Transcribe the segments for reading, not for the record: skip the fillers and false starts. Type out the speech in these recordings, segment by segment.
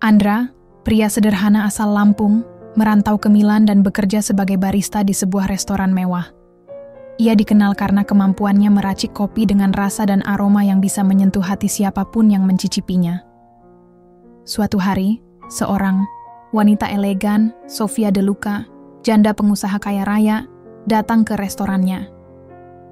Andra, pria sederhana asal Lampung, merantau ke Milan dan bekerja sebagai barista di sebuah restoran mewah. Ia dikenal karena kemampuannya meracik kopi dengan rasa dan aroma yang bisa menyentuh hati siapapun yang mencicipinya. Suatu hari, seorang wanita elegan, Sofia De Luca, janda pengusaha kaya raya, datang ke restorannya.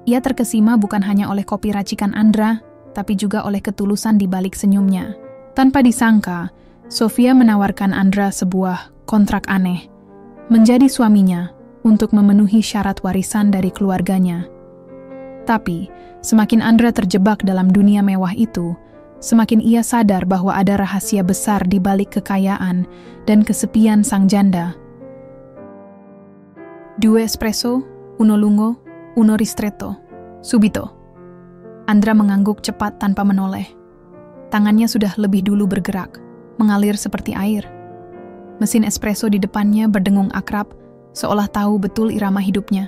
Ia terkesima bukan hanya oleh kopi racikan Andra, tapi juga oleh ketulusan di balik senyumnya. Tanpa disangka, Sofia menawarkan Andra sebuah kontrak aneh, menjadi suaminya untuk memenuhi syarat warisan dari keluarganya. Tapi, semakin Andra terjebak dalam dunia mewah itu, semakin ia sadar bahwa ada rahasia besar di balik kekayaan dan kesepian sang janda. 2 espresso, 1 lungo, 1 ristretto, subito. Andra mengangguk cepat tanpa menoleh. Tangannya sudah lebih dulu bergerak, mengalir seperti air. Mesin espresso di depannya berdengung akrab, seolah tahu betul irama hidupnya.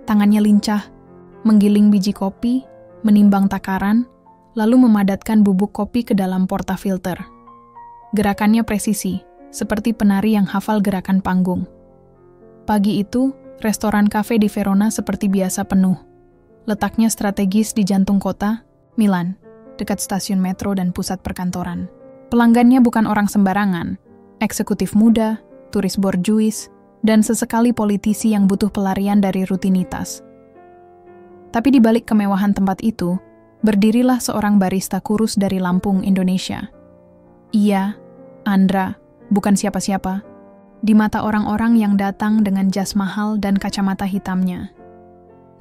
Tangannya lincah, menggiling biji kopi, menimbang takaran, lalu memadatkan bubuk kopi ke dalam portafilter. Gerakannya presisi, seperti penari yang hafal gerakan panggung. Pagi itu, restoran kafe di Verona seperti biasa penuh. Letaknya strategis di jantung kota, Milan, dekat stasiun metro dan pusat perkantoran. Pelanggannya bukan orang sembarangan, eksekutif muda, turis borjuis, dan sesekali politisi yang butuh pelarian dari rutinitas. Tapi di balik kemewahan tempat itu, berdirilah seorang barista kurus dari Lampung, Indonesia. Ia, Andra, bukan siapa-siapa, di mata orang-orang yang datang dengan jas mahal dan kacamata hitamnya.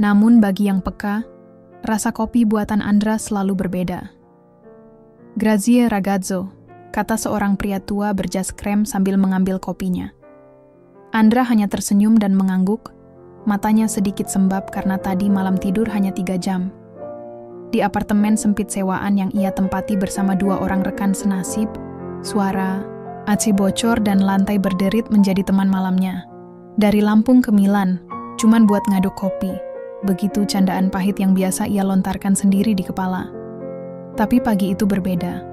Namun bagi yang peka, rasa kopi buatan Andra selalu berbeda. Grazie ragazzo, kata seorang pria tua berjas krem sambil mengambil kopinya. Andra hanya tersenyum dan mengangguk, matanya sedikit sembab karena tadi malam tidur hanya 3 jam. Di apartemen sempit sewaan yang ia tempati bersama 2 orang rekan senasib, suara, aci bocor dan lantai berderit menjadi teman malamnya. Dari Lampung ke Milan, cuman buat ngaduk kopi. Begitu candaan pahit yang biasa ia lontarkan sendiri di kepala. Tapi pagi itu berbeda.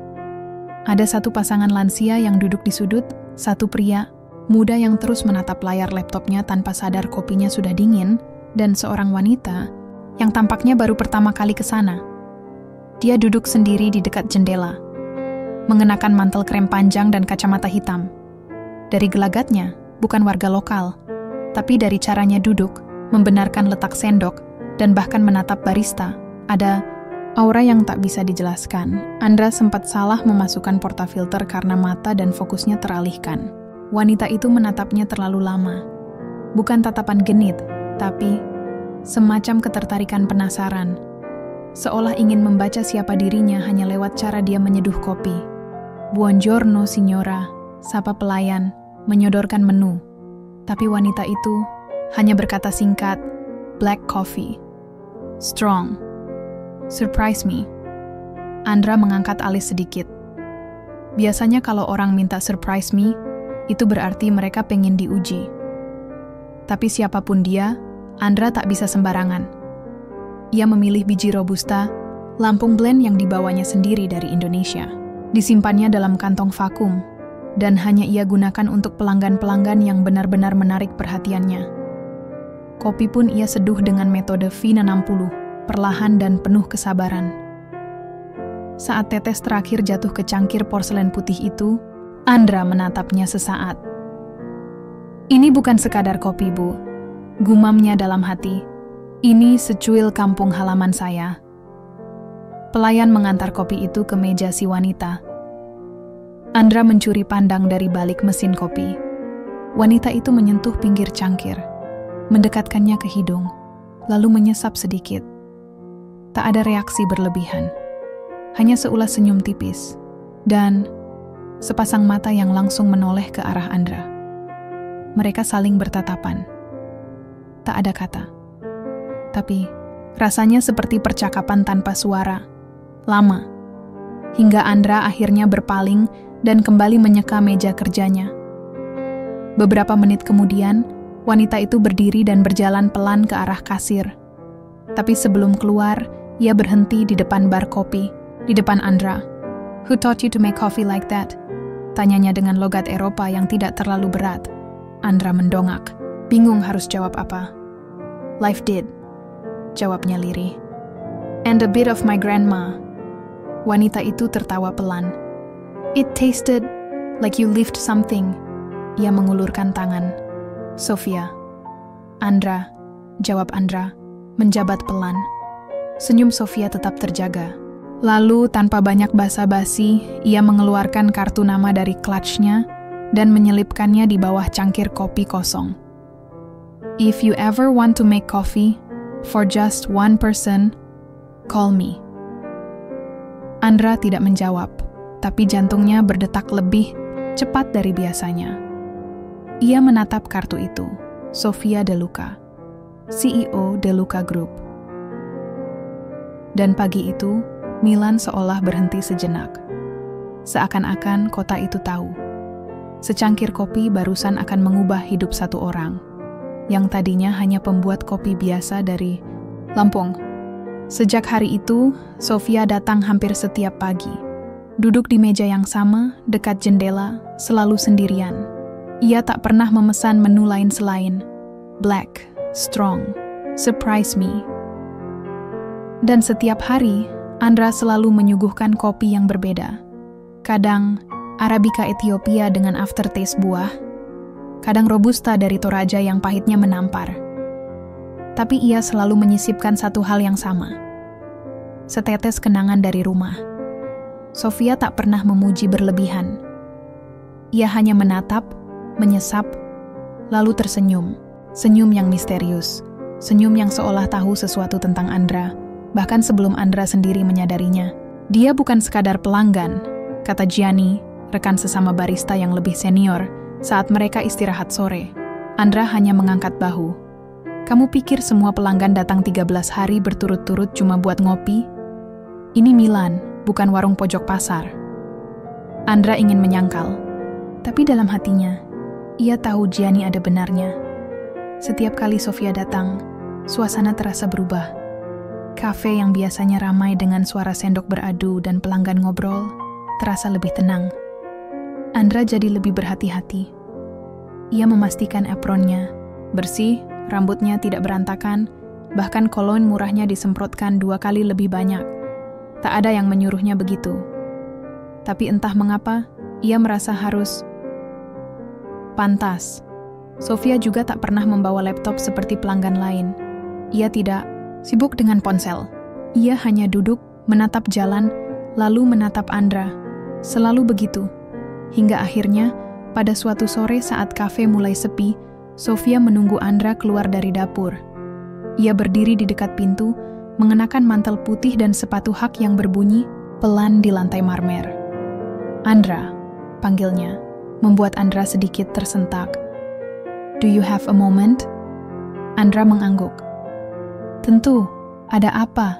Ada satu pasangan lansia yang duduk di sudut, satu pria muda yang terus menatap layar laptopnya tanpa sadar kopinya sudah dingin, dan seorang wanita yang tampaknya baru pertama kali ke sana. Dia duduk sendiri di dekat jendela, mengenakan mantel krem panjang dan kacamata hitam. Dari gelagatnya, bukan warga lokal, tapi dari caranya duduk, membenarkan letak sendok, dan bahkan menatap barista, ada aura yang tak bisa dijelaskan. Andra sempat salah memasukkan portafilter karena mata dan fokusnya teralihkan. Wanita itu menatapnya terlalu lama. Bukan tatapan genit, tapi semacam ketertarikan penasaran. Seolah ingin membaca siapa dirinya hanya lewat cara dia menyeduh kopi. Buongiorno signora, sapa pelayan, menyodorkan menu. Tapi wanita itu hanya berkata singkat, black coffee. Strong. Surprise me. Andra mengangkat alis sedikit. Biasanya kalau orang minta surprise me, itu berarti mereka pengen diuji. Tapi siapapun dia, Andra tak bisa sembarangan. Ia memilih biji Robusta, Lampung blend yang dibawanya sendiri dari Indonesia. Disimpannya dalam kantong vakum, dan hanya ia gunakan untuk pelanggan-pelanggan yang benar-benar menarik perhatiannya. Kopi pun ia seduh dengan metode Vina 60, perlahan dan penuh kesabaran. Saat tetes terakhir jatuh ke cangkir porselen putih itu, Andra menatapnya sesaat. Ini bukan sekadar kopi, Bu. Gumamnya dalam hati. Ini secuil kampung halaman saya. Pelayan mengantar kopi itu ke meja si wanita. Andra mencuri pandang dari balik mesin kopi. Wanita itu menyentuh pinggir cangkir, mendekatkannya ke hidung, lalu menyesap sedikit. Tak ada reaksi berlebihan, hanya seulas senyum tipis, dan sepasang mata yang langsung menoleh ke arah Andra. Mereka saling bertatapan. Tak ada kata. Tapi, rasanya seperti percakapan tanpa suara. Lama. Hingga Andra akhirnya berpaling dan kembali menyeka meja kerjanya. Beberapa menit kemudian, wanita itu berdiri dan berjalan pelan ke arah kasir. Tapi sebelum keluar, ia berhenti di depan bar kopi, di depan Andra. Who taught you to make coffee like that? Tanyanya dengan logat Eropa yang tidak terlalu berat. Andra mendongak, bingung harus jawab apa. Life did, jawabnya lirih. And a bit of my grandma. Wanita itu tertawa pelan. It tasted like you lived something. Ia mengulurkan tangan. Sofia. Andra, jawab Andra, menjabat pelan. Senyum Sofia tetap terjaga. Lalu tanpa banyak basa-basi, ia mengeluarkan kartu nama dari clutch-nya dan menyelipkannya di bawah cangkir kopi kosong. If you ever want to make coffee for just one person, call me. Andra tidak menjawab, tapi jantungnya berdetak lebih cepat dari biasanya. Ia menatap kartu itu, Sofia De Luca, CEO De Luca Group. Dan pagi itu, Milan seolah berhenti sejenak. Seakan-akan kota itu tahu. Secangkir kopi barusan akan mengubah hidup satu orang, yang tadinya hanya pembuat kopi biasa dari Lampung. Sejak hari itu, Sofia datang hampir setiap pagi. Duduk di meja yang sama, dekat jendela, selalu sendirian. Ia tak pernah memesan menu lain selain black, strong, surprise me. Dan setiap hari, Andra selalu menyuguhkan kopi yang berbeda. Kadang Arabica Ethiopia dengan aftertaste buah, kadang Robusta dari Toraja yang pahitnya menampar. Tapi ia selalu menyisipkan satu hal yang sama. Setetes kenangan dari rumah. Sofia tak pernah memuji berlebihan. Ia hanya menatap, menyesap, lalu tersenyum. Senyum yang misterius. Senyum yang seolah tahu sesuatu tentang Andra, bahkan sebelum Andra sendiri menyadarinya. Dia bukan sekadar pelanggan, kata Gianni, rekan sesama barista yang lebih senior, saat mereka istirahat sore. Andra hanya mengangkat bahu. Kamu pikir semua pelanggan datang 13 hari berturut-turut cuma buat ngopi? Ini Milan, bukan warung pojok pasar. Andra ingin menyangkal, tapi dalam hatinya, ia tahu Gianni ada benarnya. Setiap kali Sofia datang, suasana terasa berubah. Kafe yang biasanya ramai dengan suara sendok beradu dan pelanggan ngobrol, terasa lebih tenang. Andra jadi lebih berhati-hati. Ia memastikan apronnya bersih, rambutnya tidak berantakan, bahkan koloin murahnya disemprotkan 2 kali lebih banyak. Tak ada yang menyuruhnya begitu. Tapi entah mengapa, ia merasa harus pantas. Sofia juga tak pernah membawa laptop seperti pelanggan lain. Ia tidak sibuk dengan ponsel. Ia hanya duduk, menatap jalan, lalu menatap Andra. Selalu begitu. Hingga akhirnya, pada suatu sore saat kafe mulai sepi, Sofia menunggu Andra keluar dari dapur. Ia berdiri di dekat pintu, mengenakan mantel putih dan sepatu hak yang berbunyi pelan di lantai marmer. Andra, panggilnya, membuat Andra sedikit tersentak. Do you have a moment? Andra mengangguk. Tentu, ada apa?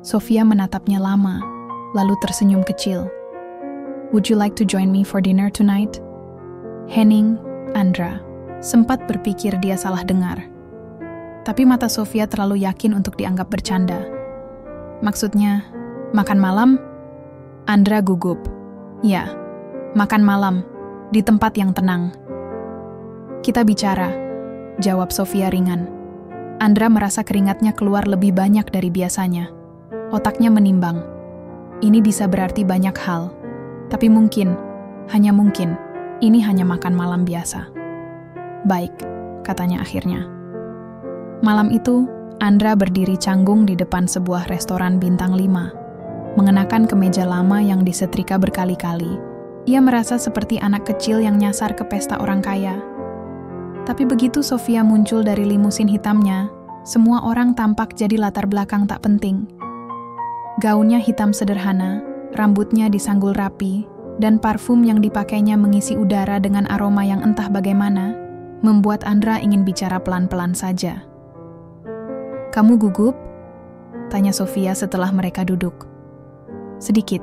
Sofia menatapnya lama, lalu tersenyum kecil. Would you like to join me for dinner tonight? Henning, Andra, sempat berpikir dia salah dengar. Tapi mata Sofia terlalu yakin untuk dianggap bercanda. Maksudnya, makan malam? Andra gugup. Ya, makan malam, di tempat yang tenang. Kita bicara, jawab Sofia ringan. Andra merasa keringatnya keluar lebih banyak dari biasanya. Otaknya menimbang. Ini bisa berarti banyak hal. Tapi mungkin, hanya mungkin, ini hanya makan malam biasa. Baik, katanya akhirnya. Malam itu, Andra berdiri canggung di depan sebuah restoran bintang 5, mengenakan kemeja lama yang disetrika berkali-kali. Ia merasa seperti anak kecil yang nyasar ke pesta orang kaya. Tapi begitu Sofia muncul dari limusin hitamnya, semua orang tampak jadi latar belakang tak penting. Gaunnya hitam sederhana, rambutnya disanggul rapi, dan parfum yang dipakainya mengisi udara dengan aroma yang entah bagaimana, membuat Andra ingin bicara pelan-pelan saja. Kamu gugup? Tanya Sofia setelah mereka duduk. Sedikit.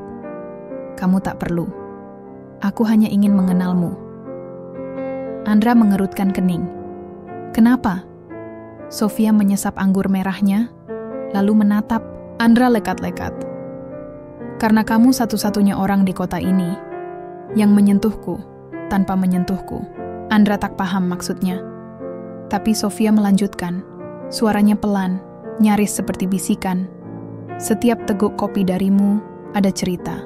Kamu tak perlu. Aku hanya ingin mengenalmu. Andra mengerutkan kening. Kenapa? Sofia menyesap anggur merahnya, lalu menatap Andra lekat-lekat. Karena kamu satu-satunya orang di kota ini. yang menyentuhku tanpa menyentuhku. Andra tak paham maksudnya. Tapi Sofia melanjutkan, suaranya pelan, nyaris seperti bisikan. Setiap teguk kopi darimu ada cerita.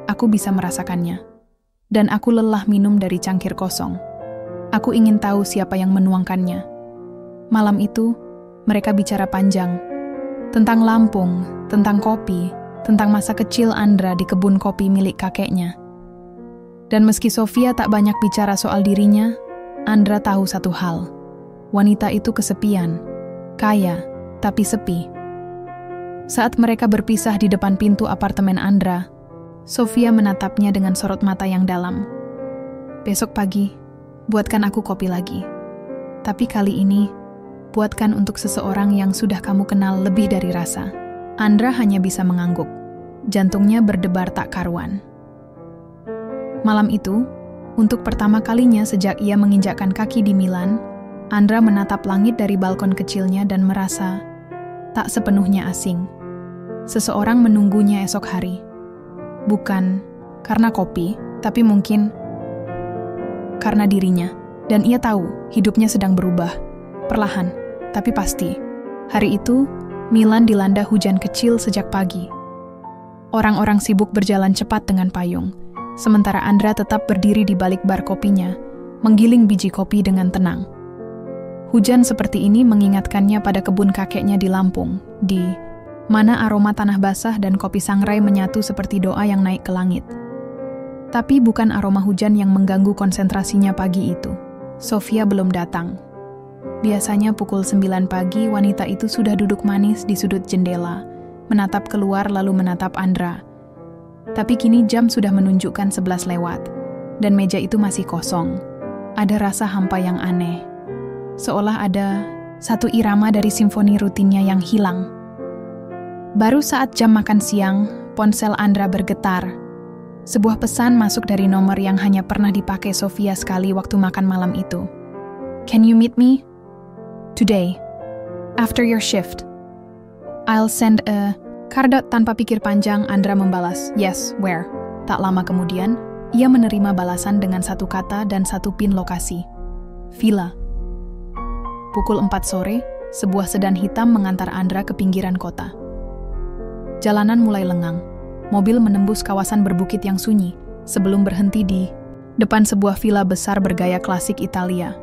Aku bisa merasakannya. Dan aku lelah minum dari cangkir kosong. Aku ingin tahu siapa yang menuangkannya. Malam itu, mereka bicara panjang. Tentang Lampung, tentang kopi, tentang masa kecil Andra di kebun kopi milik kakeknya. Dan meski Sofia tak banyak bicara soal dirinya, Andra tahu satu hal. Wanita itu kesepian, kaya, tapi sepi. Saat mereka berpisah di depan pintu apartemen Andra, Sofia menatapnya dengan sorot mata yang dalam. Besok pagi, buatkan aku kopi lagi. Tapi kali ini, buatkan untuk seseorang yang sudah kamu kenal lebih dari rasa. Andra hanya bisa mengangguk. Jantungnya berdebar tak karuan. Malam itu, untuk pertama kalinya sejak ia menginjakkan kaki di Milan, Andra menatap langit dari balkon kecilnya dan merasa tak sepenuhnya asing. Seseorang menunggunya esok hari. Bukan karena kopi, tapi mungkin karena dirinya. Dan ia tahu hidupnya sedang berubah. Perlahan, tapi pasti. Hari itu, Milan dilanda hujan kecil sejak pagi. Orang-orang sibuk berjalan cepat dengan payung, sementara Andra tetap berdiri di balik bar kopinya, menggiling biji kopi dengan tenang. Hujan seperti ini mengingatkannya pada kebun kakeknya di Lampung, di mana aroma tanah basah dan kopi sangrai menyatu seperti doa yang naik ke langit. Tapi bukan aroma hujan yang mengganggu konsentrasinya pagi itu. Sofia belum datang. Biasanya pukul 9 pagi wanita itu sudah duduk manis di sudut jendela, menatap keluar lalu menatap Andra. Tapi kini jam sudah menunjukkan 11 lewat, dan meja itu masih kosong. Ada rasa hampa yang aneh. Seolah ada satu irama dari simfoni rutinnya yang hilang. Baru saat jam makan siang, ponsel Andra bergetar. Sebuah pesan masuk dari nomor yang hanya pernah dipakai Sofia sekali waktu makan malam itu. Can you meet me? Today. After your shift. I'll send a... Kardot tanpa pikir panjang, Andra membalas, yes, where? Tak lama kemudian, ia menerima balasan dengan satu kata dan satu pin lokasi. Villa. Pukul 4 sore, sebuah sedan hitam mengantar Andra ke pinggiran kota. Jalanan mulai lengang. Mobil menembus kawasan berbukit yang sunyi, sebelum berhenti di depan sebuah villa besar bergaya klasik Italia.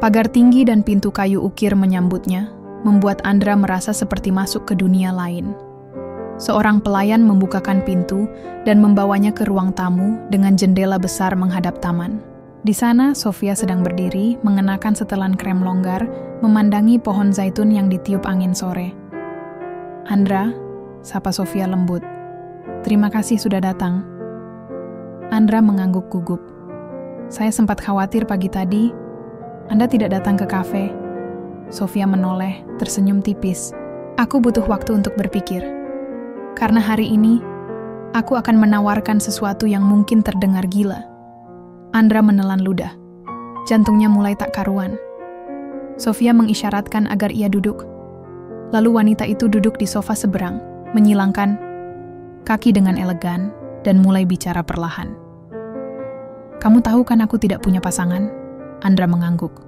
Pagar tinggi dan pintu kayu ukir menyambutnya, membuat Andra merasa seperti masuk ke dunia lain. Seorang pelayan membukakan pintu dan membawanya ke ruang tamu dengan jendela besar menghadap taman. Di sana, Sofia sedang berdiri, mengenakan setelan krem longgar, memandangi pohon zaitun yang ditiup angin sore. Andra, sapa Sofia lembut. Terima kasih sudah datang. Andra mengangguk gugup. Saya sempat khawatir pagi tadi, Anda tidak datang ke kafe. Sofia menoleh, tersenyum tipis. Aku butuh waktu untuk berpikir. Karena hari ini, aku akan menawarkan sesuatu yang mungkin terdengar gila. Andra menelan ludah. Jantungnya mulai tak karuan. Sofia mengisyaratkan agar ia duduk. Lalu wanita itu duduk di sofa seberang, menyilangkan kaki dengan elegan, dan mulai bicara perlahan. Kamu tahu kan aku tidak punya pasangan? Andra mengangguk.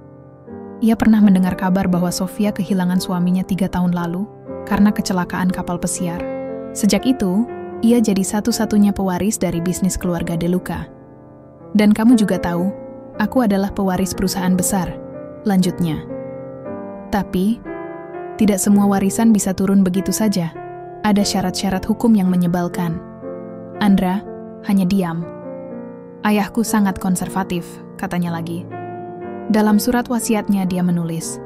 Ia pernah mendengar kabar bahwa Sofia kehilangan suaminya 3 tahun lalu karena kecelakaan kapal pesiar. Sejak itu, ia jadi satu-satunya pewaris dari bisnis keluarga De Luca. Dan kamu juga tahu, aku adalah pewaris perusahaan besar, lanjutnya. Tapi, tidak semua warisan bisa turun begitu saja. Ada syarat-syarat hukum yang menyebalkan. Andra hanya diam. Ayahku sangat konservatif, katanya lagi. Dalam surat wasiatnya dia menulis,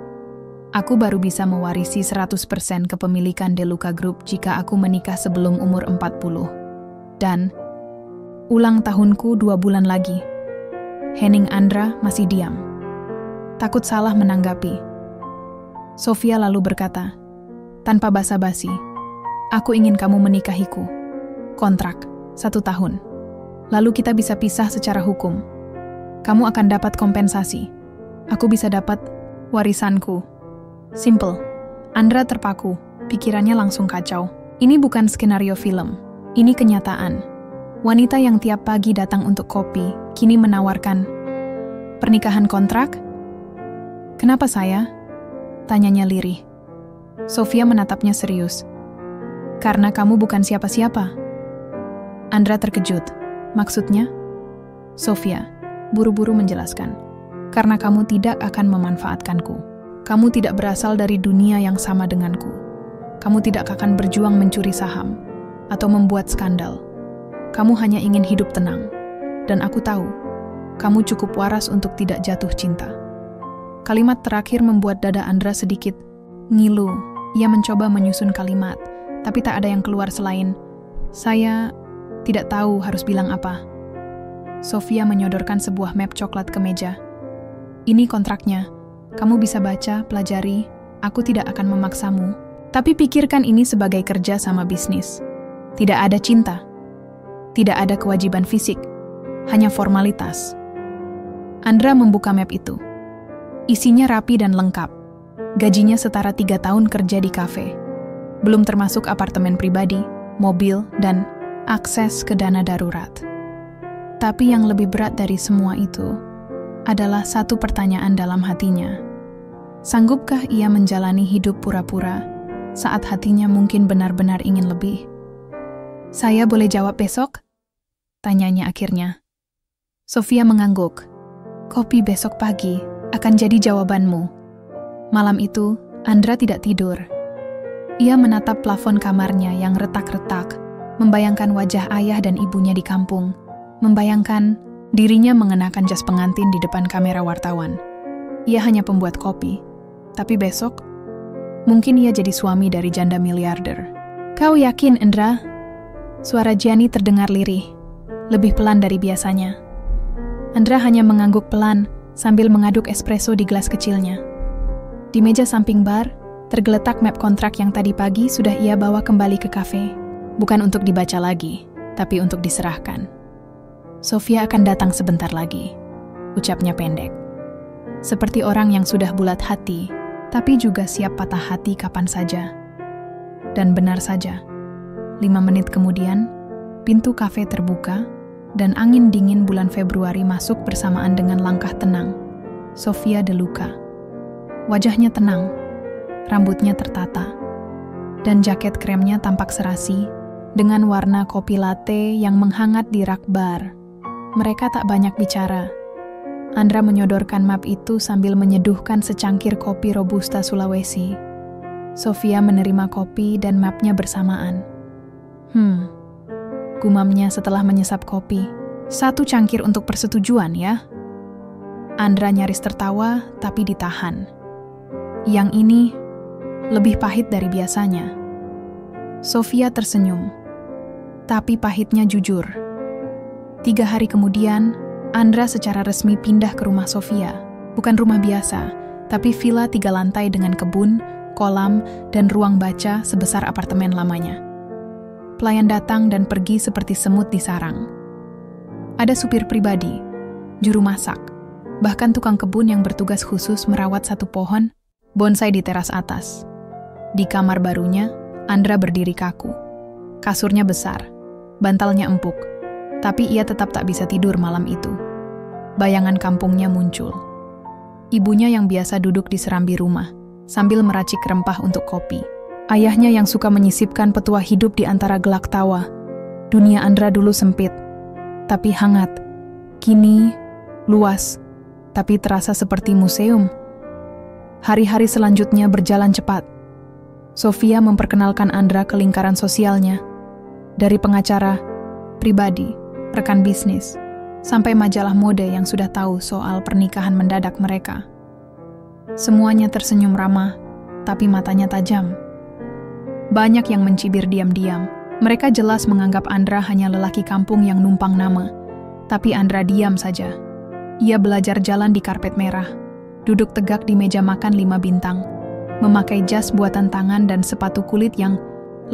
aku baru bisa mewarisi 100% kepemilikan De Luca Group jika aku menikah sebelum umur 40. Dan, ulang tahunku 2 bulan lagi. Hening Andra masih diam. Takut salah menanggapi. Sofia lalu berkata, tanpa basa-basi, aku ingin kamu menikahiku. Kontrak, 1 tahun. Lalu kita bisa pisah secara hukum. Kamu akan dapat kompensasi. Aku bisa dapat warisanku. Simple. Andra terpaku, pikirannya langsung kacau. Ini bukan skenario film. Ini kenyataan. Wanita yang tiap pagi datang untuk kopi, kini menawarkan, "Pernikahan kontrak?" "Kenapa saya?" tanyanya lirih. Sofia menatapnya serius. "Karena kamu bukan siapa-siapa." Andra terkejut. "Maksudnya?" Sofia buru-buru menjelaskan. "Karena kamu tidak akan memanfaatkanku. Kamu tidak berasal dari dunia yang sama denganku. Kamu tidak akan berjuang mencuri saham atau membuat skandal. Kamu hanya ingin hidup tenang. Dan aku tahu, kamu cukup waras untuk tidak jatuh cinta." Kalimat terakhir membuat dada Andra sedikit ngilu. Ia mencoba menyusun kalimat, tapi tak ada yang keluar selain, "Saya tidak tahu harus bilang apa." Sofia menyodorkan sebuah map coklat ke meja. "Ini kontraknya. Kamu bisa baca, pelajari. Aku tidak akan memaksamu. Tapi pikirkan ini sebagai kerja sama bisnis. Tidak ada cinta. Tidak ada kewajiban fisik, hanya formalitas." Andra membuka map itu. Isinya rapi dan lengkap. Gajinya setara 3 tahun kerja di kafe. Belum termasuk apartemen pribadi, mobil, dan akses ke dana darurat. Tapi yang lebih berat dari semua itu adalah satu pertanyaan dalam hatinya. Sanggupkah ia menjalani hidup pura-pura saat hatinya mungkin benar-benar ingin lebih? "Saya boleh jawab besok?" tanyanya akhirnya. Sofia mengangguk. "Kopi besok pagi akan jadi jawabanmu." Malam itu, Andra tidak tidur. Ia menatap plafon kamarnya yang retak-retak, membayangkan wajah ayah dan ibunya di kampung, membayangkan dirinya mengenakan jas pengantin di depan kamera wartawan. Ia hanya pembuat kopi, tapi besok, mungkin ia jadi suami dari janda miliarder. "Kau yakin, Andra?" Suara Gianni terdengar lirih, lebih pelan dari biasanya. Andra hanya mengangguk pelan sambil mengaduk espresso di gelas kecilnya. Di meja samping bar, tergeletak map kontrak yang tadi pagi sudah ia bawa kembali ke kafe. Bukan untuk dibaca lagi, tapi untuk diserahkan. "Sofia akan datang sebentar lagi," ucapnya pendek. Seperti orang yang sudah bulat hati, tapi juga siap patah hati kapan saja. Dan benar saja, 5 menit kemudian, pintu kafe terbuka, dan angin dingin bulan Februari masuk bersamaan dengan langkah tenang Sofia De Luca. Wajahnya tenang, rambutnya tertata, dan jaket kremnya tampak serasi dengan warna kopi latte yang menghangat di rak bar. Mereka tak banyak bicara. Andra menyodorkan map itu sambil menyeduhkan secangkir kopi Robusta Sulawesi. Sofia menerima kopi dan mapnya bersamaan. Gumamnya setelah menyesap kopi. "1 cangkir untuk persetujuan ya?" Andra nyaris tertawa, tapi ditahan. Yang ini lebih pahit dari biasanya. Sofia tersenyum, tapi pahitnya jujur. 3 hari kemudian, Andra secara resmi pindah ke rumah Sofia. Bukan rumah biasa, tapi villa 3 lantai dengan kebun, kolam, dan ruang baca sebesar apartemen lamanya. Pelayan datang dan pergi seperti semut di sarang. Ada supir pribadi, juru masak, bahkan tukang kebun yang bertugas khusus merawat 1 pohon bonsai di teras atas. Di kamar barunya, Andra berdiri kaku. Kasurnya besar, bantalnya empuk, tapi ia tetap tak bisa tidur malam itu. Bayangan kampungnya muncul. Ibunya yang biasa duduk di serambi rumah, sambil meracik rempah untuk kopi. Ayahnya yang suka menyisipkan petua hidup di antara gelak tawa. Dunia Andra dulu sempit, tapi hangat. Kini, luas, tapi terasa seperti museum. Hari-hari selanjutnya berjalan cepat. Sofia memperkenalkan Andra ke lingkaran sosialnya. Dari pengacara, pribadi, rekan bisnis, sampai majalah mode yang sudah tahu soal pernikahan mendadak mereka. Semuanya tersenyum ramah, tapi matanya tajam. Banyak yang mencibir diam-diam. Mereka jelas menganggap Andra hanya lelaki kampung yang numpang nama. Tapi Andra diam saja. Ia belajar jalan di karpet merah, duduk tegak di meja makan 5 bintang, memakai jas buatan tangan dan sepatu kulit yang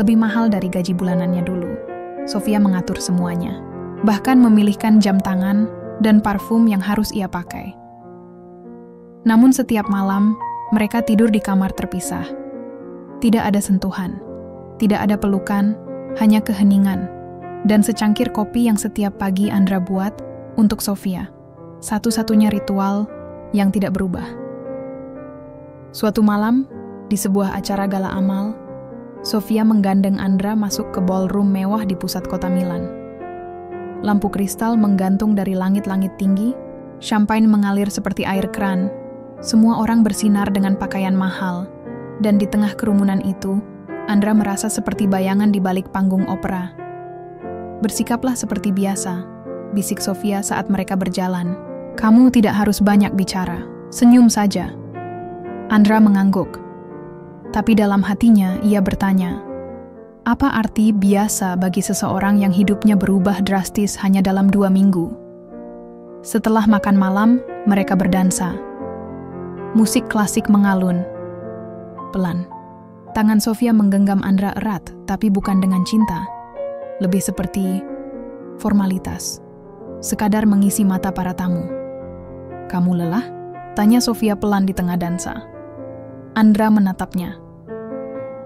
lebih mahal dari gaji bulanannya dulu. Sofia mengatur semuanya, bahkan memilihkan jam tangan dan parfum yang harus ia pakai. Namun setiap malam, mereka tidur di kamar terpisah. Tidak ada sentuhan, tidak ada pelukan, hanya keheningan. dan secangkir kopi yang setiap pagi Andra buat untuk Sofia. Satu-satunya ritual yang tidak berubah. Suatu malam, di sebuah acara gala amal, Sofia menggandeng Andra masuk ke ballroom mewah di pusat kota Milan. Lampu kristal menggantung dari langit-langit tinggi, champagne mengalir seperti air keran, semua orang bersinar dengan pakaian mahal, dan di tengah kerumunan itu, Andra merasa seperti bayangan di balik panggung opera. "Bersikaplah seperti biasa," bisik Sofia saat mereka berjalan. "Kamu tidak harus banyak bicara, senyum saja." Andra mengangguk. Tapi dalam hatinya ia bertanya, apa arti biasa bagi seseorang yang hidupnya berubah drastis hanya dalam 2 minggu? Setelah makan malam, mereka berdansa. Musik klasik mengalun. Pelan. Tangan Sofia menggenggam Andra erat, tapi bukan dengan cinta. Lebih seperti formalitas. Sekadar mengisi mata para tamu. "Kamu lelah?" tanya Sofia pelan di tengah dansa. Andra menatapnya.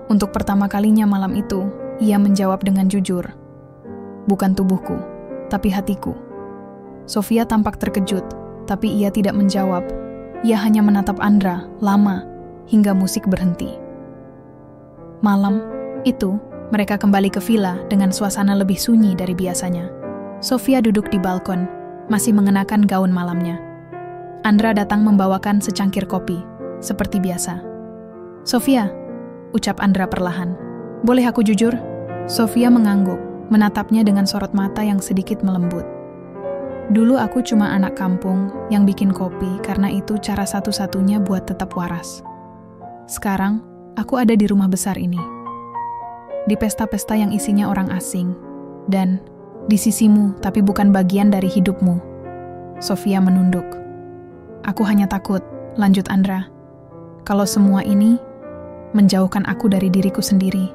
Untuk pertama kalinya malam itu, ia menjawab dengan jujur. "Bukan tubuhku, tapi hatiku." Sofia tampak terkejut, tapi ia tidak menjawab. Ia hanya menatap Andra lama, hingga musik berhenti. Malam itu, mereka kembali ke villa dengan suasana lebih sunyi dari biasanya. Sofia duduk di balkon, masih mengenakan gaun malamnya. Andra datang membawakan secangkir kopi, seperti biasa. "Sofia," ucap Andra perlahan. "Boleh aku jujur?" Sofia mengangguk, menatapnya dengan sorot mata yang sedikit melembut. "Dulu aku cuma anak kampung yang bikin kopi karena itu cara satu-satunya buat tetap waras. Sekarang, aku ada di rumah besar ini. Di pesta-pesta yang isinya orang asing. Dan di sisimu tapi bukan bagian dari hidupmu." Sofia menunduk. "Aku hanya takut," lanjut Andra, "kalau semua ini menjauhkan aku dari diriku sendiri."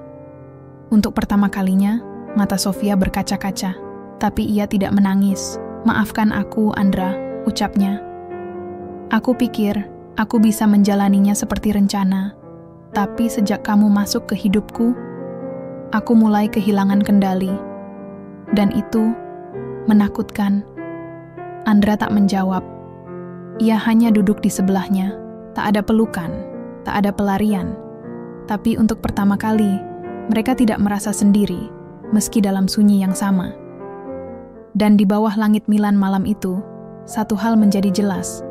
Untuk pertama kalinya, mata Sofia berkaca-kaca, tapi ia tidak menangis. "Maafkan aku, Andra," ucapnya. "Aku pikir aku bisa menjalaninya seperti rencana, tapi sejak kamu masuk ke hidupku, aku mulai kehilangan kendali. Dan itu menakutkan." Andra tak menjawab. Ia hanya duduk di sebelahnya. Tak ada pelukan, tak ada pelarian. Tapi untuk pertama kali, mereka tidak merasa sendiri, meski dalam sunyi yang sama. Dan di bawah langit Milan malam itu, satu hal menjadi jelas.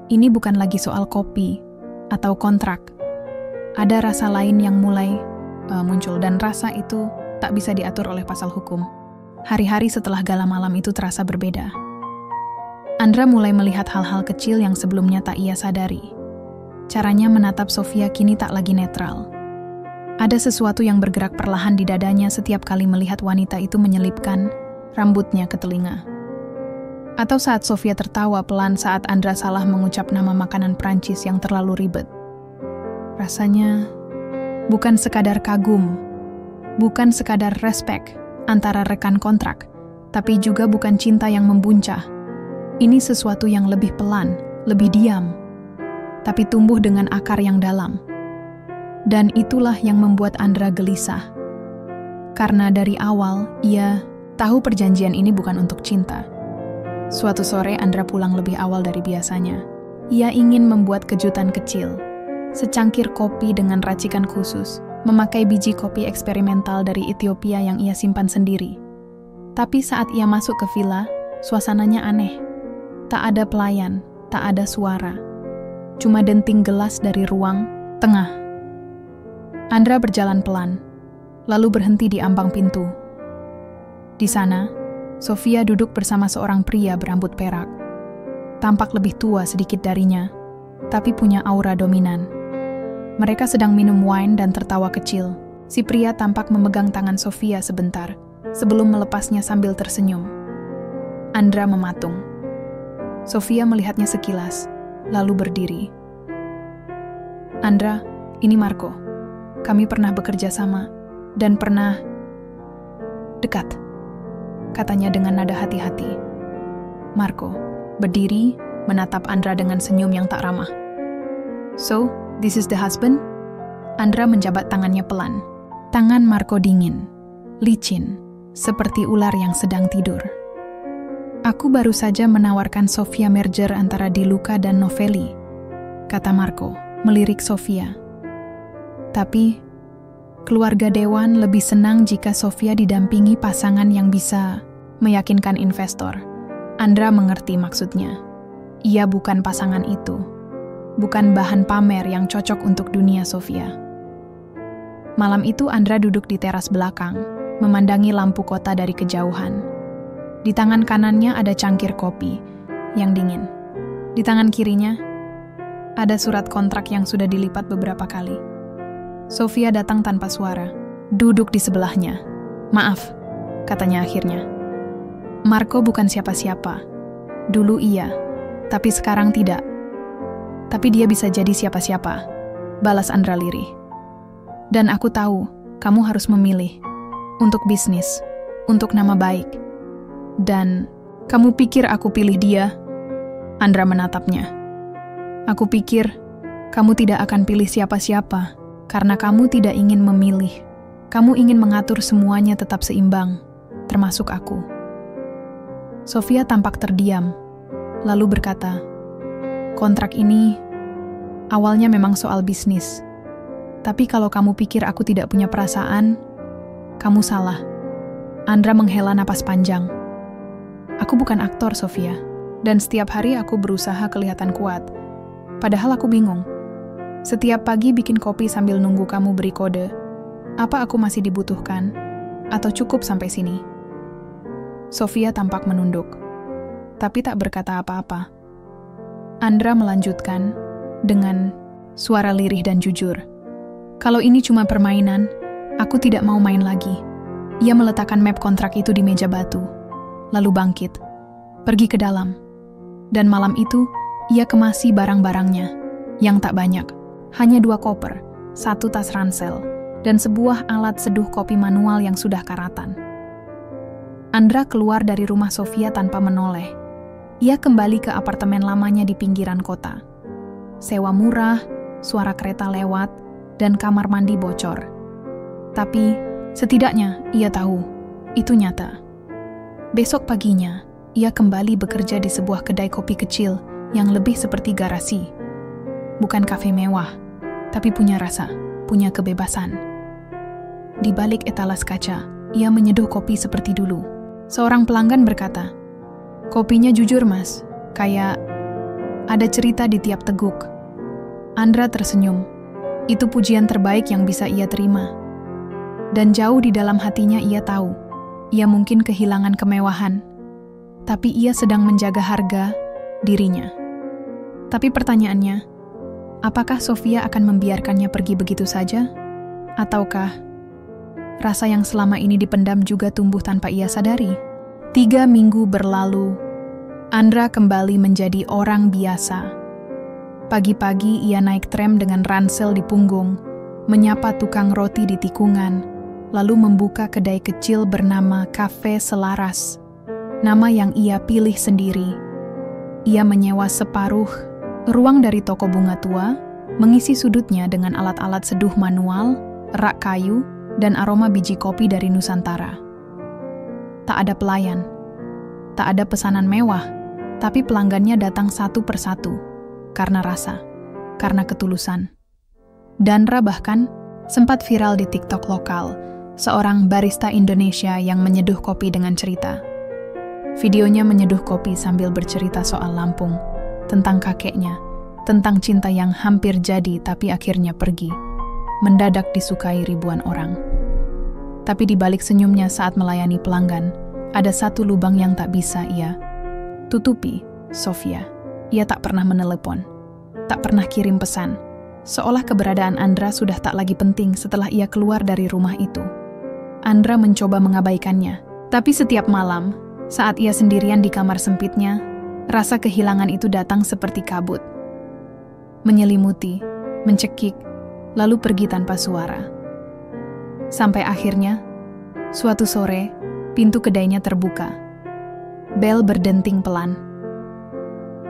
Ini bukan lagi soal kopi atau kontrak. Ada rasa lain yang mulai muncul, dan rasa itu tak bisa diatur oleh pasal hukum. Hari-hari setelah gala malam itu terasa berbeda. Andra mulai melihat hal-hal kecil yang sebelumnya tak ia sadari. Caranya menatap Sofia kini tak lagi netral. Ada sesuatu yang bergerak perlahan di dadanya setiap kali melihat wanita itu menyelipkan rambutnya ke telinga. Atau saat Sofia tertawa pelan saat Andra salah mengucap nama makanan Prancis yang terlalu ribet. Rasanya bukan sekadar kagum, bukan sekadar respek antara rekan kontrak, tapi juga bukan cinta yang membuncah. Ini sesuatu yang lebih pelan, lebih diam, tapi tumbuh dengan akar yang dalam. Dan itulah yang membuat Andra gelisah. Karena dari awal, ia tahu perjanjian ini bukan untuk cinta. Suatu sore, Andra pulang lebih awal dari biasanya. Ia ingin membuat kejutan kecil. Secangkir kopi dengan racikan khusus, memakai biji kopi eksperimental dari Ethiopia yang ia simpan sendiri. Tapi saat ia masuk ke villa, suasananya aneh. Tak ada pelayan, tak ada suara. Cuma denting gelas dari ruang tengah. Andra berjalan pelan, lalu berhenti di ambang pintu. Di sana, Sofia duduk bersama seorang pria berambut perak. Tampak lebih tua sedikit darinya, tapi punya aura dominan. Mereka sedang minum wine dan tertawa kecil. Si pria tampak memegang tangan Sofia sebentar, sebelum melepasnya sambil tersenyum. Andra mematung. Sofia melihatnya sekilas, lalu berdiri. "Andra, ini Marco. Kami pernah bekerja sama, dan pernah dekat," katanya dengan nada hati-hati. Marco berdiri, menatap Andra dengan senyum yang tak ramah. "So, this is the husband?" Andra menjabat tangannya pelan. Tangan Marco dingin, licin, seperti ular yang sedang tidur. Aku baru saja menawarkan Sofia merger antara Di Luca dan Novelli, kata Marco, melirik Sofia. Tapi, keluarga Dewan lebih senang jika Sofia didampingi pasangan yang bisa meyakinkan investor. Andra mengerti maksudnya. Ia bukan pasangan itu. Bukan bahan pamer yang cocok untuk dunia Sofia. Malam itu Andra duduk di teras belakang, memandangi lampu kota dari kejauhan. Di tangan kanannya ada cangkir kopi yang dingin. Di tangan kirinya ada surat kontrak yang sudah dilipat beberapa kali. Sofia datang tanpa suara, duduk di sebelahnya. "Maaf," katanya akhirnya. "Marco bukan siapa-siapa. Dulu iya, tapi sekarang tidak. Tapi dia bisa jadi siapa-siapa," balas Andra lirih. "Dan aku tahu, kamu harus memilih. Untuk bisnis, untuk nama baik. Dan, kamu pikir aku pilih dia?" Andra menatapnya. "Aku pikir, kamu tidak akan pilih siapa-siapa, karena kamu tidak ingin memilih. Kamu ingin mengatur semuanya tetap seimbang, termasuk aku." Sofia tampak terdiam, lalu berkata, "Kontrak ini awalnya memang soal bisnis. Tapi kalau kamu pikir aku tidak punya perasaan, kamu salah." Andra menghela napas panjang. "Aku bukan aktor, Sofia. Dan setiap hari aku berusaha kelihatan kuat. Padahal aku bingung. Setiap pagi bikin kopi sambil nunggu kamu beri kode. Apa aku masih dibutuhkan? Atau cukup sampai sini?" Sofia tampak menunduk, tapi tak berkata apa-apa. Andra melanjutkan dengan suara lirih dan jujur. "Kalau ini cuma permainan, aku tidak mau main lagi." Ia meletakkan map kontrak itu di meja batu, lalu bangkit, pergi ke dalam. Dan malam itu, ia kemasi barang-barangnya, yang tak banyak. Hanya 2 koper, 1 tas ransel, dan sebuah alat seduh kopi manual yang sudah karatan. Andra keluar dari rumah Sofia tanpa menoleh. Ia kembali ke apartemen lamanya di pinggiran kota. Sewa murah, suara kereta lewat, dan kamar mandi bocor. Tapi, setidaknya ia tahu, itu nyata. Besok paginya, ia kembali bekerja di sebuah kedai kopi kecil yang lebih seperti garasi. Bukan kafe mewah, tapi punya rasa, punya kebebasan. Di balik etalas kaca, ia menyeduh kopi seperti dulu. Seorang pelanggan berkata, "Kopinya jujur, Mas. Kayak ada cerita di tiap teguk." Andra tersenyum. Itu pujian terbaik yang bisa ia terima. Dan jauh di dalam hatinya ia tahu, ia mungkin kehilangan kemewahan, tapi ia sedang menjaga harga dirinya. Tapi pertanyaannya, apakah Sofia akan membiarkannya pergi begitu saja? Ataukah rasa yang selama ini dipendam juga tumbuh tanpa ia sadari? 3 minggu berlalu, Andra kembali menjadi orang biasa. Pagi-pagi ia naik tram dengan ransel di punggung, menyapa tukang roti di tikungan, lalu membuka kedai kecil bernama Cafe Selaras, nama yang ia pilih sendiri. Ia menyewa separuh ruang dari toko bunga tua, mengisi sudutnya dengan alat-alat seduh manual, rak kayu, dan aroma biji kopi dari Nusantara. Tak ada pelayan, tak ada pesanan mewah, tapi pelanggannya datang satu persatu, karena rasa, karena ketulusan. Dandra bahkan sempat viral di TikTok lokal, seorang barista Indonesia yang menyeduh kopi dengan cerita. Videonya menyeduh kopi sambil bercerita soal Lampung, tentang kakeknya, tentang cinta yang hampir jadi tapi akhirnya pergi, mendadak disukai ribuan orang. Tapi di balik senyumnya saat melayani pelanggan, ada satu lubang yang tak bisa ia tutupi, Sofia. Ia tak pernah menelepon, tak pernah kirim pesan, seolah keberadaan Andra sudah tak lagi penting setelah ia keluar dari rumah itu. Andra mencoba mengabaikannya, tapi setiap malam, saat ia sendirian di kamar sempitnya, rasa kehilangan itu datang seperti kabut. Menyelimuti, mencekik, lalu pergi tanpa suara. Sampai akhirnya, suatu sore, pintu kedainya terbuka. Bel berdenting pelan.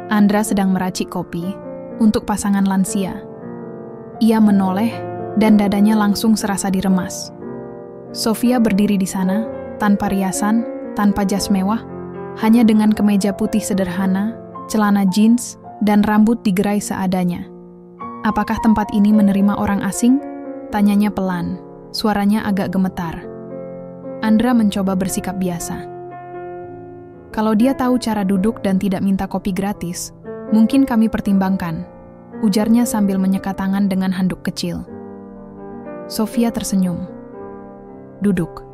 Andra sedang meracik kopi untuk pasangan lansia. Ia menoleh dan dadanya langsung serasa diremas. Sofia berdiri di sana, tanpa riasan, tanpa jas mewah, hanya dengan kemeja putih sederhana, celana jeans, dan rambut digerai seadanya. "Apakah tempat ini menerima orang asing?" tanyanya pelan, suaranya agak gemetar. Andra mencoba bersikap biasa. "Kalau dia tahu cara duduk dan tidak minta kopi gratis, mungkin kami pertimbangkan," ujarnya sambil menyeka tangan dengan handuk kecil. Sofia tersenyum. Duduk.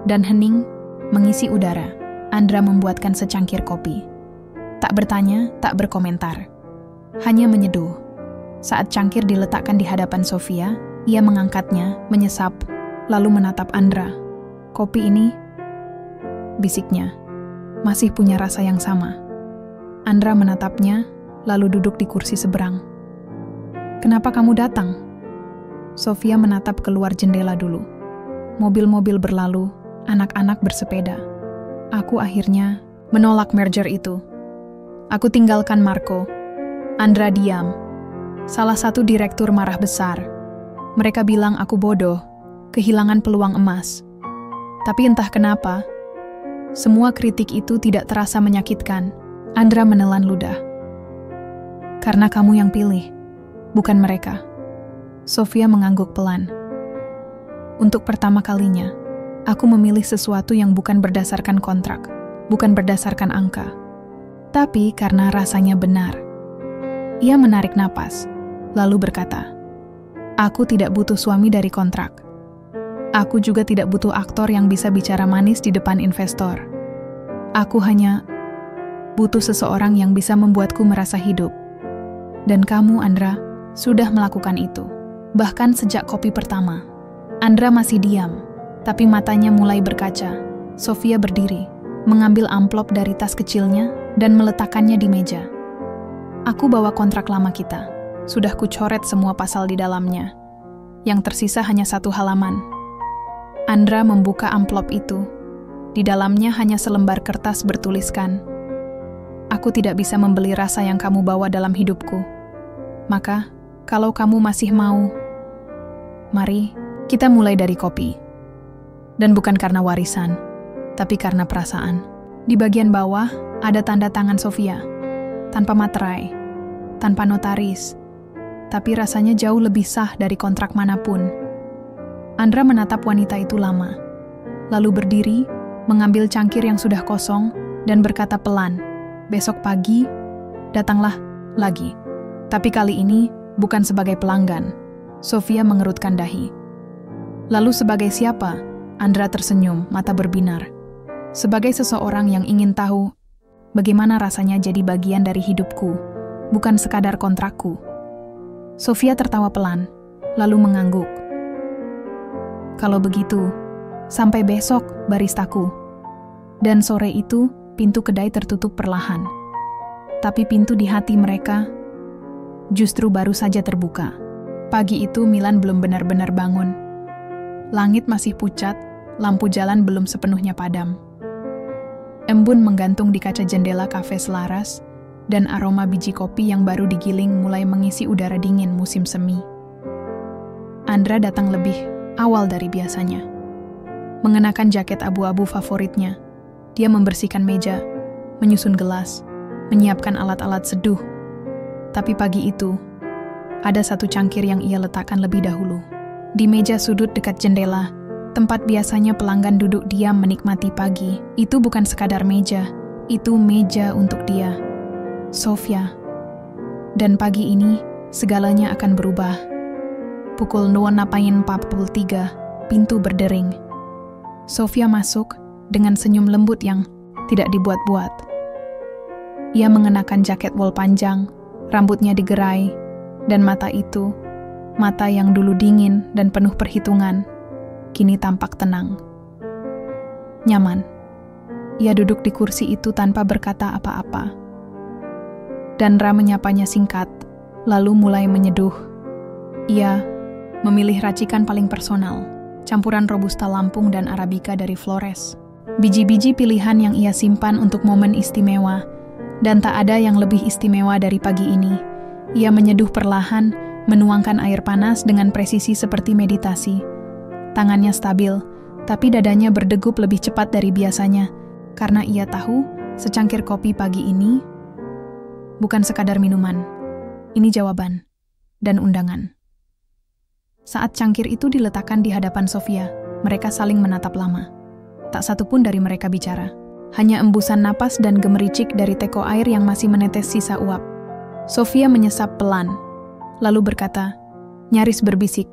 Dan hening, mengisi udara, Andra membuatkan secangkir kopi. Tak bertanya, tak berkomentar. Hanya menyeduh. Saat cangkir diletakkan di hadapan Sofia, ia mengangkatnya, menyesap, lalu menatap Andra. "Kopi ini," bisiknya, "masih punya rasa yang sama." Andra menatapnya, lalu duduk di kursi seberang. "Kenapa kamu datang?" Sofia menatap keluar jendela dulu. Mobil-mobil berlalu, anak-anak bersepeda. "Aku akhirnya menolak merger itu. Aku tinggalkan Marco." Andra diam. Salah satu direktur marah besar. Mereka bilang aku bodoh, kehilangan peluang emas. Tapi entah kenapa, semua kritik itu tidak terasa menyakitkan. Andra menelan ludah. "Karena kamu yang pilih, bukan mereka." Sofia mengangguk pelan. "Untuk pertama kalinya, aku memilih sesuatu yang bukan berdasarkan kontrak, bukan berdasarkan angka, tapi karena rasanya benar." Ia menarik napas, lalu berkata, "Aku tidak butuh suami dari kontrak. Aku juga tidak butuh aktor yang bisa bicara manis di depan investor. Aku hanya butuh seseorang yang bisa membuatku merasa hidup. Dan kamu, Andra, sudah melakukan itu. Bahkan sejak kopi pertama." Andra masih diam, tapi matanya mulai berkaca. Sofia berdiri, mengambil amplop dari tas kecilnya dan meletakkannya di meja. "Aku bawa kontrak lama kita. Sudah kucoret semua pasal di dalamnya. Yang tersisa hanya 1 halaman." Andra membuka amplop itu. Di dalamnya hanya selembar kertas bertuliskan, "Aku tidak bisa membeli rasa yang kamu bawa dalam hidupku. Maka, kalau kamu masih mau, mari kita mulai dari kopi." Dan bukan karena warisan, tapi karena perasaan. Di bagian bawah ada tanda tangan Sofia, tanpa materai, tanpa notaris, tapi rasanya jauh lebih sah dari kontrak manapun. Andra menatap wanita itu lama, lalu berdiri, mengambil cangkir yang sudah kosong, dan berkata pelan, "Besok pagi, datanglah lagi. Tapi kali ini bukan sebagai pelanggan." Sofia mengerutkan dahi. "Lalu sebagai siapa?" Andra tersenyum, mata berbinar. "Sebagai seseorang yang ingin tahu bagaimana rasanya jadi bagian dari hidupku, bukan sekadar kontrakku." Sofia tertawa pelan, lalu mengangguk. "Kalau begitu, sampai besok, baristaku." Dan sore itu, pintu kedai tertutup perlahan. Tapi pintu di hati mereka justru baru saja terbuka. Pagi itu Milan belum benar-benar bangun. Langit masih pucat, lampu jalan belum sepenuhnya padam. Embun menggantung di kaca jendela kafe selaras, dan aroma biji kopi yang baru digiling mulai mengisi udara dingin musim semi. Andra datang lebih awal dari biasanya. Mengenakan jaket abu-abu favoritnya, dia membersihkan meja, menyusun gelas, menyiapkan alat-alat seduh. Tapi pagi itu, ada satu cangkir yang ia letakkan lebih dahulu. Di meja sudut dekat jendela, tempat biasanya pelanggan duduk diam menikmati pagi, itu bukan sekadar meja, itu meja untuk dia, Sofia. Dan pagi ini, segalanya akan berubah. Pukul 06.43, pintu berdering. Sofia masuk dengan senyum lembut yang tidak dibuat-buat. Ia mengenakan jaket wol panjang, rambutnya digerai, dan mata itu, mata yang dulu dingin dan penuh perhitungan, kini tampak tenang. Nyaman. Ia duduk di kursi itu tanpa berkata apa-apa. Dandra menyapanya singkat, lalu mulai menyeduh. Ia memilih racikan paling personal, campuran Robusta Lampung dan Arabica dari Flores. Biji-biji pilihan yang ia simpan untuk momen istimewa, dan tak ada yang lebih istimewa dari pagi ini. Ia menyeduh perlahan, menuangkan air panas dengan presisi seperti meditasi. Tangannya stabil, Tapi dadanya berdegup lebih cepat dari biasanya, karena ia tahu secangkir kopi pagi ini bukan sekadar minuman. Ini jawaban dan undangan. Saat cangkir itu diletakkan di hadapan Sofia, mereka saling menatap lama. Tak satu pun dari mereka bicara. Hanya embusan napas dan gemericik dari teko air yang masih menetes sisa uap. Sofia menyesap pelan, lalu berkata, nyaris berbisik,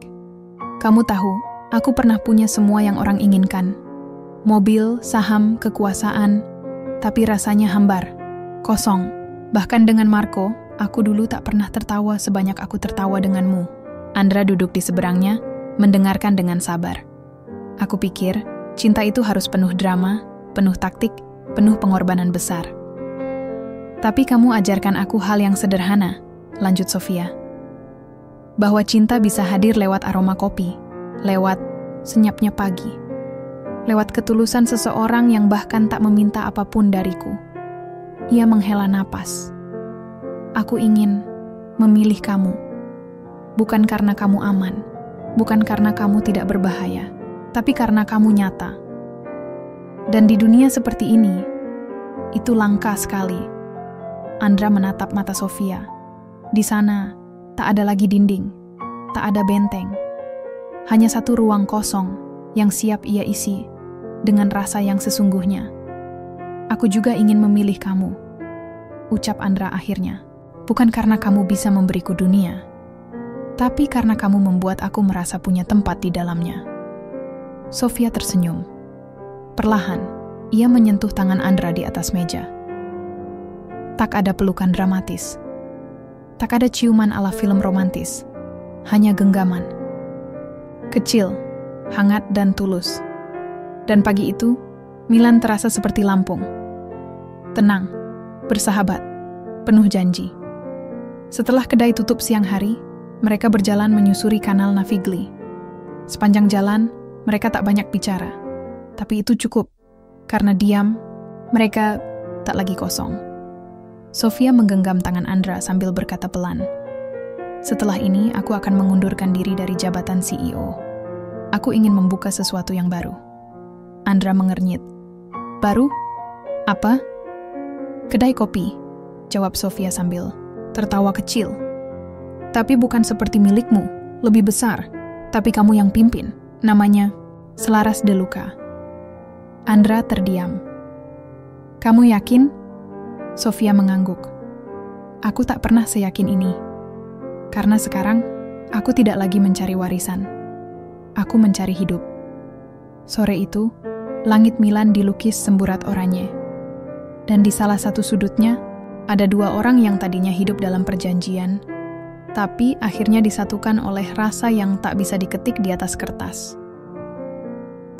"Kamu tahu, aku pernah punya semua yang orang inginkan. Mobil, saham, kekuasaan, tapi rasanya hambar, kosong. Bahkan dengan Marco, aku dulu tak pernah tertawa sebanyak aku tertawa denganmu." Andra duduk di seberangnya, mendengarkan dengan sabar. Aku pikir, cinta itu harus penuh drama, penuh taktik, penuh pengorbanan besar. Tapi kamu ajarkan aku hal yang sederhana, lanjut Sofia. Bahwa cinta bisa hadir lewat aroma kopi, lewat senyapnya pagi, lewat ketulusan seseorang yang bahkan tak meminta apapun dariku. Ia menghela napas. Aku ingin memilih kamu. Bukan karena kamu aman, bukan karena kamu tidak berbahaya, tapi karena kamu nyata. Dan di dunia seperti ini, itu langka sekali. Andra menatap mata Sofia. Di sana, tak ada lagi dinding, tak ada benteng. Hanya satu ruang kosong yang siap ia isi dengan rasa yang sesungguhnya. Aku juga ingin memilih kamu, ucap Andra akhirnya. Bukan karena kamu bisa memberiku dunia, tapi karena kamu membuat aku merasa punya tempat di dalamnya. Sofia tersenyum. Perlahan, ia menyentuh tangan Andra di atas meja. Tak ada pelukan dramatis. Tak ada ciuman ala film romantis. Hanya genggaman. Kecil, hangat dan tulus. Dan pagi itu, Milan terasa seperti Lampung. Tenang, bersahabat, penuh janji. Setelah kedai tutup siang hari, mereka berjalan menyusuri kanal Navigli. Sepanjang jalan, mereka tak banyak bicara. Tapi itu cukup, karena diam, mereka tak lagi kosong. Sofia menggenggam tangan Andra sambil berkata pelan, "Setelah ini, aku akan mengundurkan diri dari jabatan CEO. Aku ingin membuka sesuatu yang baru." Andra mengernyit. "Baru? Apa?" "Kedai kopi," jawab Sofia sambil tertawa kecil. "Tapi bukan seperti milikmu, lebih besar. Tapi kamu yang pimpin. Namanya Selaras de Luca." Andra terdiam. "Kamu yakin?" Sofia mengangguk. "Aku tak pernah seyakin ini. Karena sekarang, aku tidak lagi mencari warisan. Aku mencari hidup." Sore itu, langit Milan dilukis semburat oranye. Dan di salah satu sudutnya, ada dua orang yang tadinya hidup dalam perjanjian, tapi akhirnya disatukan oleh rasa yang tak bisa diketik di atas kertas.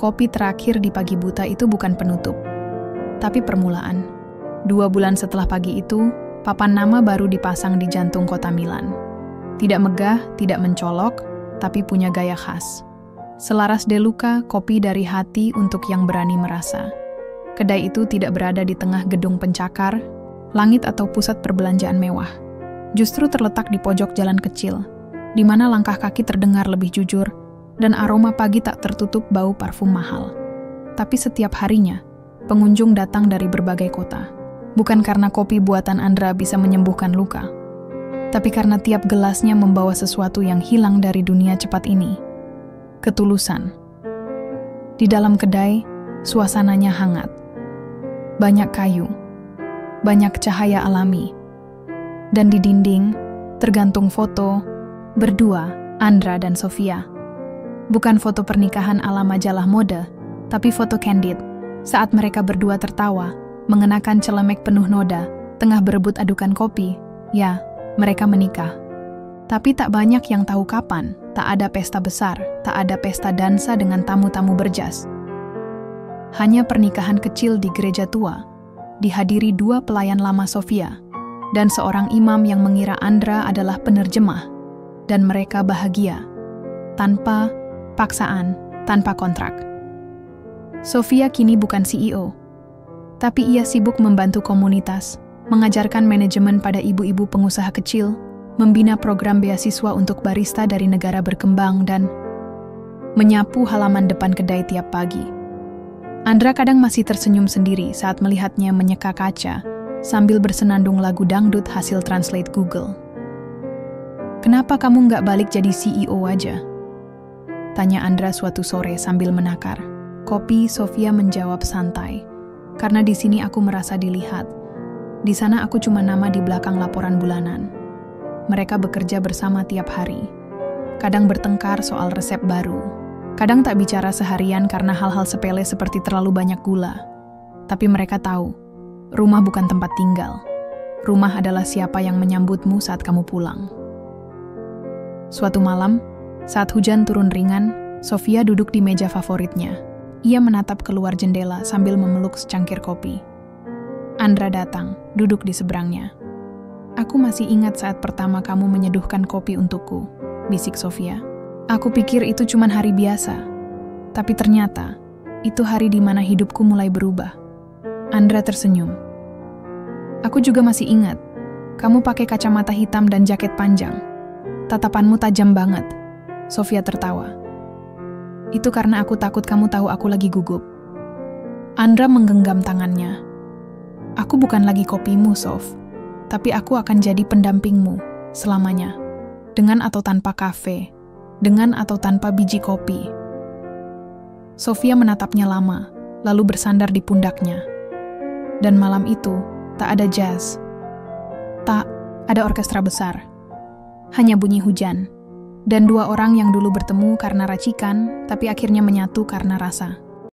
Kopi terakhir di pagi buta itu bukan penutup, tapi permulaan. 2 bulan setelah pagi itu, papan nama baru dipasang di jantung kota Milan. Tidak megah, tidak mencolok, tapi punya gaya khas. Selaras de Luca, kopi dari hati untuk yang berani merasa. Kedai itu tidak berada di tengah gedung pencakar, langit atau pusat perbelanjaan mewah. Justru terletak di pojok jalan kecil, di mana langkah kaki terdengar lebih jujur, dan aroma pagi tak tertutup bau parfum mahal. Tapi setiap harinya, pengunjung datang dari berbagai kota. Bukan karena kopi buatan Andra bisa menyembuhkan luka, tapi karena tiap gelasnya membawa sesuatu yang hilang dari dunia cepat ini. Ketulusan. Di dalam kedai, suasananya hangat. Banyak kayu, banyak cahaya alami. Dan di dinding, tergantung foto, berdua, Andra dan Sofia. Bukan foto pernikahan ala majalah mode, tapi foto candid, saat mereka berdua tertawa, mengenakan celemek penuh noda, tengah berebut adukan kopi. Ya, mereka menikah. Tapi tak banyak yang tahu kapan. Tak ada pesta besar, tak ada pesta dansa dengan tamu-tamu berjas. Hanya pernikahan kecil di gereja tua, dihadiri 2 pelayan lama Sofia, dan seorang imam yang mengira Andra adalah penerjemah, dan mereka bahagia, tanpa paksaan, tanpa kontrak. Sofia kini bukan CEO, tapi ia sibuk membantu komunitas, mengajarkan manajemen pada ibu-ibu pengusaha kecil, membina program beasiswa untuk barista dari negara berkembang, dan menyapu halaman depan kedai tiap pagi. Andra kadang masih tersenyum sendiri saat melihatnya menyeka kaca sambil bersenandung lagu dangdut hasil translate Google. "Kenapa kamu nggak balik jadi CEO aja?" tanya Andra suatu sore sambil menakar. "Kopi," Sofia menjawab santai. "Karena di sini aku merasa dilihat. Di sana aku cuma nama di belakang laporan bulanan." Mereka bekerja bersama tiap hari. Kadang bertengkar soal resep baru. Kadang tak bicara seharian karena hal-hal sepele seperti terlalu banyak gula. Tapi mereka tahu, rumah bukan tempat tinggal. Rumah adalah siapa yang menyambutmu saat kamu pulang. Suatu malam, saat hujan turun ringan, Sofia duduk di meja favoritnya. Ia menatap keluar jendela sambil memeluk secangkir kopi. Andra datang, duduk di seberangnya. "Aku masih ingat saat pertama kamu menyeduhkan kopi untukku," bisik Sofia. "Aku pikir itu cuma hari biasa. Tapi ternyata, itu hari di mana hidupku mulai berubah." Andra tersenyum. "Aku juga masih ingat. Kamu pakai kacamata hitam dan jaket panjang. Tatapanmu tajam banget." Sofia tertawa. "Itu karena aku takut kamu tahu aku lagi gugup." Andra menggenggam tangannya. "Aku bukan lagi kopimu, Sof. Tapi aku akan jadi pendampingmu selamanya. Dengan atau tanpa kafe. Dengan atau tanpa biji kopi." Sofia menatapnya lama, lalu bersandar di pundaknya. Dan malam itu, tak ada jazz. Tak ada orkestra besar. Hanya bunyi hujan. Dan dua orang yang dulu bertemu karena racikan, tapi akhirnya menyatu karena rasa.